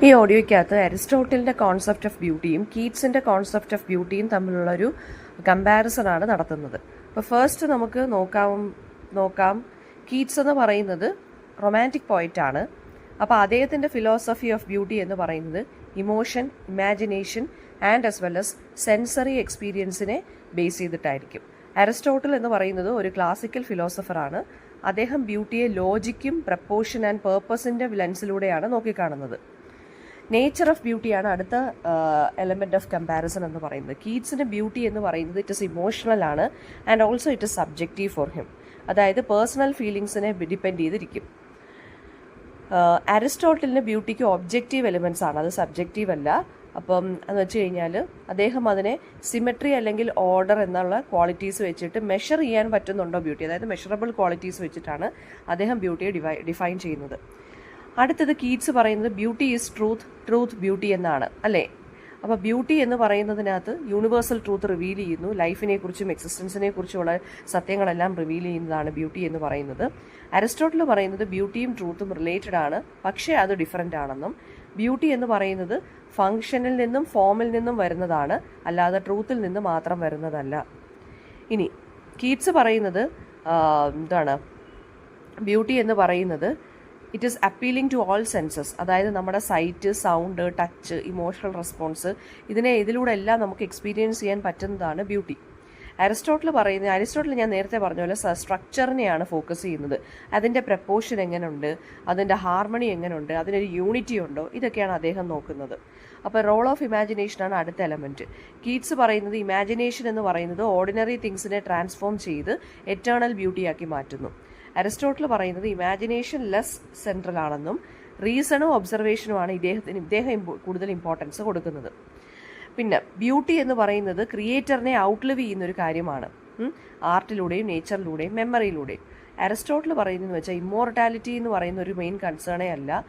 ഈ ഓഡിയോയ്ക്കകത്ത് അരിസ്റ്റോട്ടലിൻ്റെ concept of ബ്യൂട്ടിയും കീറ്റ്സിൻ്റെ concept of ബ്യൂട്ടിയും തമ്മിലുള്ളൊരു കമ്പാരിസണാണ് നടത്തുന്നത്. അപ്പോൾ ഫസ്റ്റ് നമുക്ക് നോക്കാം കീറ്റ്സ് എന്ന് പറയുന്നത് റൊമാൻറ്റിക് പോയിറ്റാണ്. അപ്പോൾ അദ്ദേഹത്തിൻ്റെ ഫിലോസഫി ഓഫ് ബ്യൂട്ടി എന്ന് പറയുന്നത് emotion, imagination and as well as sensory എക്സ്പീരിയൻസിനെ ബേസ് ചെയ്തിട്ടായിരിക്കും. അരിസ്റ്റോട്ടിൽ എന്ന് പറയുന്നത് ഒരു ക്ലാസിക്കൽ ഫിലോസഫറാണ്. അദ്ദേഹം ബ്യൂട്ടിയെ ലോജിക്കും പ്രപ്പോർഷൻ ആൻഡ് പേർപ്പസിൻ്റെ ലെൻസിലൂടെയാണ് നോക്കിക്കാണുന്നത്. നേച്ചർ ഓഫ് ബ്യൂട്ടിയാണ് അടുത്ത എലമെൻറ്റ് ഓഫ് കമ്പാരിസൺ എന്ന് പറയുന്നത്. കീറ്റ്സിൻ്റെ ബ്യൂട്ടി എന്ന് പറയുന്നത് ഇറ്റ് ഇസ് ഇമോഷണൽ ആണ് and also it is subjective for him. അതായത് പേഴ്സണൽ ഫീലിങ്സിനെ ഡിപ്പെൻഡ് ചെയ്തിരിക്കും. അരിസ്റ്റോട്ടലിന് ബ്യൂട്ടിക്ക് ഒബ്ജക്റ്റീവ് എലിമെൻറ്റ്സ് ആണ്, അത് സബ്ജക്റ്റീവ് അല്ല. അപ്പം എന്ന് വെച്ച് കഴിഞ്ഞാൽ അദ്ദേഹം അതിനെ സിമെട്രി അല്ലെങ്കിൽ ഓർഡർ എന്നുള്ള ക്വാളിറ്റീസ് വെച്ചിട്ട് മെഷർ ചെയ്യാൻ പറ്റുന്നുണ്ടോ ബ്യൂട്ടി, അതായത് മെഷറബിൾ ക്വാളിറ്റീസ് വെച്ചിട്ടാണ് അദ്ദേഹം ബ്യൂട്ടിയെ ഡിഫൈൻ ചെയ്യുന്നത്. അടുത്തത് കീറ്റ്സ് പറയുന്നത് ബ്യൂട്ടി ഈസ് ട്രൂത്ത് ബ്യൂട്ടി എന്നാണ്, അല്ലേ? അപ്പോൾ ബ്യൂട്ടി എന്ന് പറയുന്നതിനകത്ത് യൂണിവേഴ്സൽ ട്രൂത്ത് റിവീൽ ചെയ്യുന്നു. ലൈഫിനെ കുറിച്ചും എക്സിസ്റ്റൻസിനെ കുറിച്ചുമുള്ള സത്യങ്ങളെല്ലാം റിവീൽ ചെയ്യുന്നതാണ് ബ്യൂട്ടി എന്ന് പറയുന്നത്. അരിസ്റ്റോട്ടിൽ പറയുന്നത് ബ്യൂട്ടിയും ട്രൂത്തും റിലേറ്റഡ് ആണ്, പക്ഷേ അത് ഡിഫറൻ്റ് ആണെന്നും ബ്യൂട്ടി എന്ന് പറയുന്നത് ഫങ്ഷനിൽ നിന്നും ഫോമിൽ നിന്നും വരുന്നതാണ്, അല്ലാതെ ട്രൂത്തിൽ നിന്ന് മാത്രം വരുന്നതല്ല. ഇനി കീറ്റ്സ് പറയുന്നത് എന്താണ്, ബ്യൂട്ടി എന്ന് പറയുന്നത് it is appealing to all senses, അതായത് നമ്മുടെ sight, sound, touch, emotional response, ഇതിലൂടെ എല്ലാം നമുക്ക് എക്സ്പീരിയൻസ് ചെയ്യാൻ പറ്റുന്നതാണ് ബ്യൂട്ടി. അരിസ്റ്റോട്ടിൽ ഞാൻ നേരത്തെ പറഞ്ഞ പോലെ സ്ട്രക്ചറിനെയാണ് ഫോക്കസ് ചെയ്യുന്നത്. അതിൻ്റെ പ്രപ്പോർഷൻ എങ്ങനെയുണ്ട്, അതിൻ്റെ ഹാർമണി എങ്ങനെയുണ്ട്, അതിനൊരു യൂണിറ്റി ഉണ്ടോ, ഇതൊക്കെയാണ് അദ്ദേഹം നോക്കുന്നത്. അപ്പോൾ റോൾ ഓഫ് ഇമാജിനേഷനാണ് അടുത്ത എലമെൻറ്റ്. കീറ്റ്സ് പറയുന്നത് ഇമാജിനേഷൻ എന്ന് പറയുന്നത് ഓർഡിനറി തിങ്സിനെ ട്രാൻസ്ഫോം ചെയ്ത് എറ്റേണൽ ബ്യൂട്ടിയാക്കി മാറ്റുന്നു. അരിസ്റ്റോട്ടിൽ പറയുന്നത് ഇമാജിനേഷൻ ലെസ് സെൻട്രൽ ആണെന്നും റീസണും ഒബ്സർവേഷനുമാണ് ഇദ്ദേഹം കൂടുതൽ ഇമ്പോർട്ടൻസ് കൊടുക്കുന്നത്. പിന്നെ ബ്യൂട്ടി എന്ന് പറയുന്നത് ക്രിയേറ്ററിനെ ഔട്ട്ലിവ് ചെയ്യുന്നൊരു കാര്യമാണ്, ആർട്ടിലൂടെയും നേച്ചറിലൂടെയും മെമ്മറിയിലൂടെയും. അരിസ്റ്റോട്ടിൽ പറയുന്നതെന്ന് വെച്ചാൽ ഇമ്മോർട്ടാലിറ്റി എന്ന് പറയുന്ന ഒരു മെയിൻ കൺസേണേ അല്ല,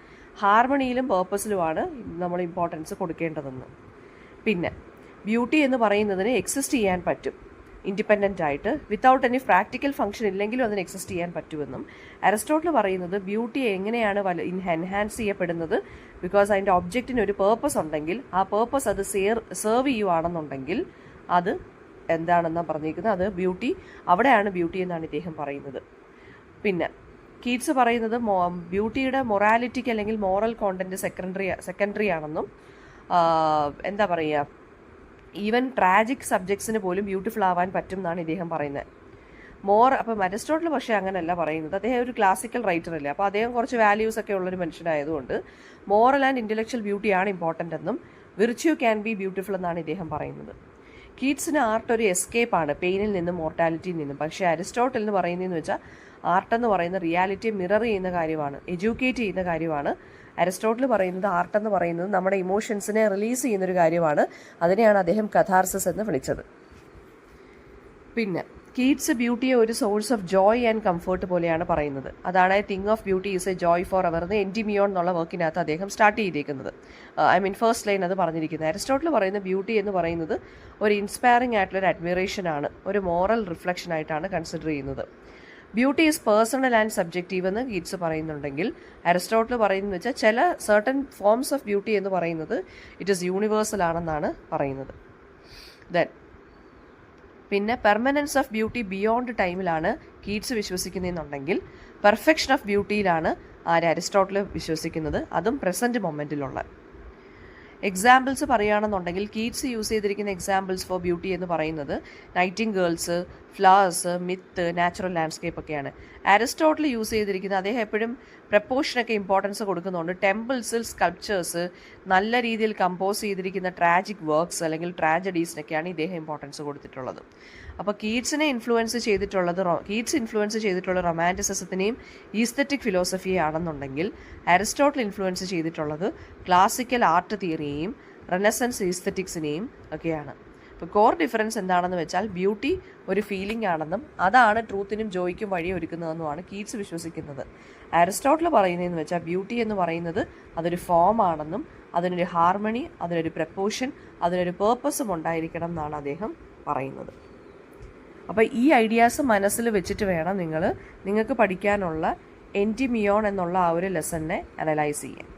ഹാർമണിയിലും പേർപ്പസിലുമാണ് നമ്മൾ ഇമ്പോർട്ടൻസ് കൊടുക്കേണ്ടതെന്ന്. പിന്നെ ബ്യൂട്ടി എന്ന് പറയുന്നതിന് എക്സിസ്റ്റ് ചെയ്യാൻ പറ്റും ഇൻഡിപെൻഡൻ്റ് ആയിട്ട്, വിത്തൗട്ട് എനി പ്രാക്ടിക്കൽ ഫംഗ്ഷൻ ഇല്ലെങ്കിലും അതിന് എക്സിസ്റ്റ് ചെയ്യാൻ പറ്റുമെന്നും. അരിസ്റ്റോട്ടിൽ പറയുന്നത് ബ്യൂട്ടി എങ്ങനെയാണ് എൻഹാൻസ് ചെയ്യപ്പെടുന്നത്, ബിക്കോസ് അതിൻ്റെ ഒബ്ജക്റ്റിന് ഒരു പേർപ്പസ് ഉണ്ടെങ്കിൽ ആ പേർപ്പസ് അത് സെർവ് ചെയ്യുവാണെന്നുണ്ടെങ്കിൽ അത് എന്താണെന്നാണ് പറഞ്ഞിരിക്കുന്നത്, അത് ബ്യൂട്ടി, അവിടെയാണ് ബ്യൂട്ടി എന്നാണ് ഇദ്ദേഹം പറയുന്നത്. പിന്നെ കീറ്റ്സ് പറയുന്നത് ബ്യൂട്ടിയുടെ മൊറാലിറ്റിക്ക് അല്ലെങ്കിൽ മോറൽ കോണ്ടന്റ് സെക്കൻഡറി ആണെന്നും, എന്താ പറയുക, ഈവൻ ട്രാജിക് സബ്ജക്ട്സിന് പോലും ബ്യൂട്ടിഫുൾ ആവാൻ പറ്റും എന്നാണ് ഇദ്ദേഹം പറയുന്നത്. അപ്പം അരിസ്റ്റോട്ടിൽ പക്ഷേ അങ്ങനെയല്ല പറയുന്നത്. അദ്ദേഹം ഒരു ക്ലാസിക്കൽ റൈറ്റർ അല്ലേ, അപ്പോൾ അദ്ദേഹം കുറച്ച് വാല്യൂസ് ഒക്കെ ഉള്ളൊരു മനുഷ്യനായതുകൊണ്ട് മോറൽ ആൻഡ് ഇൻ്റലക്ച്വൽ ബ്യൂട്ടിയാണ് ഇമ്പോർട്ടൻ്റ് എന്നും വിർച്യൂ ക്യാൻ ബി ബ്യൂട്ടിഫുൾ എന്നാണ് ഇദ്ദേഹം പറയുന്നത്. കീറ്റ്സിന് ആർട്ട് ഒരു എസ്കേപ്പാണ് പെയിനിൽ നിന്നും മോർട്ടാലിറ്റിയിൽ നിന്നും. പക്ഷേ അരിസ്റ്റോട്ടിൽ എന്ന് പറയുന്നതെന്ന് വെച്ചാൽ ആർട്ട് എന്ന് പറയുന്ന റിയാലിറ്റിയെ മിറർ ചെയ്യുന്ന കാര്യമാണ്, എഡ്യൂക്കേറ്റ് ചെയ്യുന്ന കാര്യമാണ്. അരിസ്റ്റോട്ടിൽ പറയുന്നത് ആർട്ട് എന്ന് പറയുന്നത് നമ്മുടെ ഇമോഷൻസിനെ റിലീസ് ചെയ്യുന്നൊരു കാര്യമാണ്. അതിനെയാണ് അദ്ദേഹം കഥാർസിസ് എന്ന് വിളിച്ചത്. പിന്നെ കീറ്റ്സ് ബ്യൂട്ടിയെ ഒരു source of joy and comfort പോലെയാണ് പറയുന്നത്. അതാണ് thing of beauty is a joy forever എന്ന് എൻറ്റിമിയോൺ എന്നുള്ള വർക്കിനകത്ത് അദ്ദേഹം സ്റ്റാർട്ട് ചെയ്തിരിക്കുന്നത്. ഫസ്റ്റ് ലൈൻ അത് പറഞ്ഞിരിക്കുന്നത്. അരിസ്റ്റോട്ടിൽ പറയുന്ന ബ്യൂട്ടി എന്ന് പറയുന്നത് ഒരു ഇൻസ്പയറിംഗ് ആയിട്ടുള്ളൊരു അഡ്മിറേഷൻ ആണ്, ഒരു മോറൽ റിഫ്ലക്ഷൻ ആയിട്ടാണ് കൺസിഡർ ചെയ്യുന്നത്. Beauty is personal and subjective എന്ന് കീറ്റ്സ് പറയുന്നുണ്ടെങ്കിൽ അരിസ്റ്റോട്ടിൽ പറയുന്നത് വെച്ചാൽ ചില സർട്ടൻ ഫോംസ് ഓഫ് ബ്യൂട്ടി എന്ന് പറയുന്നത് ഇറ്റ് ഈസ് യൂണിവേഴ്സൽ ആണെന്നാണ് പറയുന്നത്. പിന്നെ പെർമനൻസ് ഓഫ് ബ്യൂട്ടി ബിയോണ്ട് ടൈമിലാണ് കീറ്റ്സ് വിശ്വസിക്കുന്നതെന്നുണ്ടെങ്കിൽ പെർഫെക്ഷൻ ഓഫ് ബ്യൂട്ടിയിലാണ് അരിസ്റ്റോട്ടിൽ വിശ്വസിക്കുന്നത്, അതും പ്രസൻറ്റ് മൊമെൻറ്റിലുള്ള. എക്സാമ്പിൾസ് പറയുകയാണെന്നുണ്ടെങ്കിൽ കീറ്റ്സ് യൂസ് ചെയ്തിരിക്കുന്ന എക്സാമ്പിൾസ് ഫോർ ബ്യൂട്ടി എന്ന് പറയുന്നത് നൈറ്റിംഗേൾസ്, ഫ്ലവേഴ്സ്, മിത്ത്, നാച്ചുറൽ ലാൻഡ്സ്കേപ്പ് ഒക്കെയാണ്. അരിസ്റ്റോട്ടിൽ യൂസ് ചെയ്തിരിക്കുന്നത് അദ്ദേഹം എപ്പോഴും പ്രപ്പോർഷനൊക്കെ ഇമ്പോർട്ടൻസ് കൊടുക്കുന്നുണ്ട്. ടെമ്പിൾസിൽ സ്കൾപ്ചേഴ്സ്, നല്ല രീതിയിൽ കമ്പോസ് ചെയ്തിരിക്കുന്ന ട്രാജിക് വർക്ക്സ് അല്ലെങ്കിൽ ട്രാജഡീസിനൊക്കെയാണ് ഇദ്ദേഹം ഇമ്പോർട്ടൻസ് കൊടുത്തിട്ടുള്ളത്. അപ്പോൾ കീറ്റ്സ് ഇൻഫ്ലുവൻസ് ചെയ്തിട്ടുള്ള റൊമാൻറ്റിസിസത്തിനെയും ഈസ്തറ്റിക് ഫിലോസഫിയാണെന്നുണ്ടെങ്കിൽ അരിസ്റ്റോട്ടിൽ ഇൻഫ്ലുവൻസ് ചെയ്തിട്ടുള്ളത് ക്ലാസിക്കൽ ആർട്ട് തിയറിയെയും റെനസൻസ് ഈസ്തറ്റിക്സിനെയും ഒക്കെയാണ്. ഇപ്പോൾ കോർ ഡിഫറൻസ് എന്താണെന്ന് വെച്ചാൽ ബ്യൂട്ടി ഒരു ഫീലിംഗ് ആണെന്നും അതാണ് ട്രൂത്തിനും ജോയ്ക്കും വഴിയൊരുക്കുന്നതെന്നുമാണ് കീറ്റ്സ് വിശ്വസിക്കുന്നത്. അരിസ്റ്റോട്ടിൽ പറയുന്നതെന്ന് വെച്ചാൽ ബ്യൂട്ടി എന്ന് പറയുന്നത് അതൊരു ഫോം ആണെന്നും അതിനൊരു ഹാർമണി, അതിനൊരു പ്രപ്പോർഷൻ, അതിനൊരു പേർപ്പസും ഉണ്ടായിരിക്കണം എന്നാണ് അദ്ദേഹം പറയുന്നത്. അപ്പോൾ ഈ ഐഡിയാസ് മനസ്സിൽ വെച്ചിട്ട് വേണം നിങ്ങൾക്ക് പഠിക്കാനുള്ള എൻറ്റിമിയോൺ എന്നുള്ള ആ ഒരു ലെസണിനെ അനലൈസ് ചെയ്യാൻ.